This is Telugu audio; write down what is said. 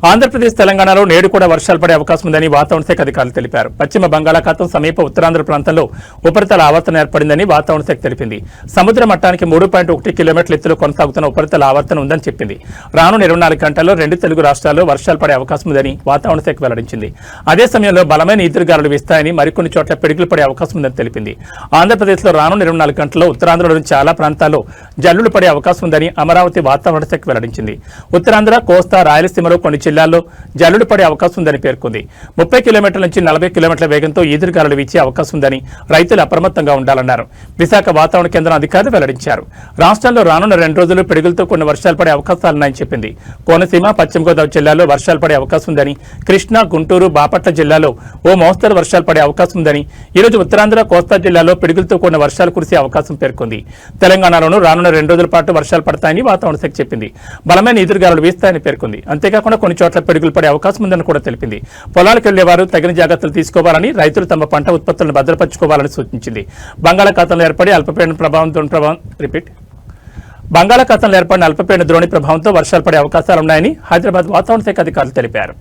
ఆంధ్రప్రదేశ్ తెలంగాణలో నేడు కూడా వర్షాలు పడే అవకాశం ఉందని వాతావరణ శాఖ అధికారులు తెలిపారు. పశ్చిమ బంగాళాఖాతం సమీప ఉత్తరాంధ్ర ప్రాంతంలో ఉపరితల ఆవర్తనం ఏర్పడిందని వాతావరణ శాఖ తెలిపింది. సముద్ర మట్టానికి 3.1 కిలోమీటర్ల ఎత్తులో కొనసాగుతున్న ఉపరితల ఆవర్తనం ఉందని చెప్పింది. రానున్న 24 గంటల్లో 2 తెలుగు రాష్ట్రాల్లో వర్షాలు పడే అవకాశం ఉందని వాతావరణ శాఖ వెల్లడించింది. అదే సమయంలో బలమైన ఈదురుగాలులు వీస్తాయని, మరికొన్ని చోట్ల పిడుగులు పడే అవకాశం ఉందని తెలిపింది. ఆంధ్రప్రదేశ్లో రానున్న 24 గంటల్లో ఉత్తరాంధ్రలోని చాలా ప్రాంతాల్లో జల్లులు పడే అవకాశం ఉందని అమరావతి వాతావరణ శాఖ వెల్లడించింది. ఉత్తరాంధ్ర, కోస్తా, రాయలసీమలో కొన్ని జిల్లాల్లో జల్లులు పడే అవకాశం ఉందని పేర్కొంది. 30 కిలోమీటర్ల నుంచి 40 కిలోమీటర్ల వేగంతో ఈదురుగాలులు వీచే అవకాశం ఉందని రైతులు అప్రమత్తంగా ఉండాలన్నారు. విశాఖ వాతావరణ కేంద్రం అధికారులు వెల్లడించారు. రాష్ట్రంలో రానున్న 2 రోజులు పిడుగులతో కొన్ని వర్షాలు పడే అవకాశాలున్నాయని చెప్పింది. కోనసీమ, పశ్చిమ గోదావరి జిల్లాలో వర్షాలు పడే అవకాశం ఉందని, కృష్ణా, గుంటూరు, బాపట్ల జిల్లాలో ఓ మోస్తరు వర్షాలు పడే అవకాశం ఉందని, ఈరోజు ఉత్తరాంధ్ర, కోస్తా జిల్లాలో పిడుగులతో కూడిన వర్షాలు కురిసే అవకాశం పేర్కొంది. తెలంగాణలోనూ రానున్న 2 రోజుల పాటు వర్షాలు పడతాయని వాతావరణ శాఖ చెప్పింది. బలమైన ఈదురుగాలులు వీస్తాయని పేర్కొంది. అంతేకాకుండా కొన్ని చోట్ల పిడుగులు పడే అవకాశం ఉందని కూడా తెలిపింది. పొలాలకు వెళ్లేవారు తగిన జాగ్రత్తలు తీసుకోవాలని, రైతులు తమ పంట ఉత్పత్తులను భద్రపరచుకోవాలని సూచించింది. బంగాళాఖాతంలో ఏర్పడిన అల్పపీడన ద్రోణి ప్రభావంతో వర్షాలు పడే అవకాశాలున్నాయని హైదరాబాద్ వాతావరణ శాఖ అధికారులు తెలిపారు.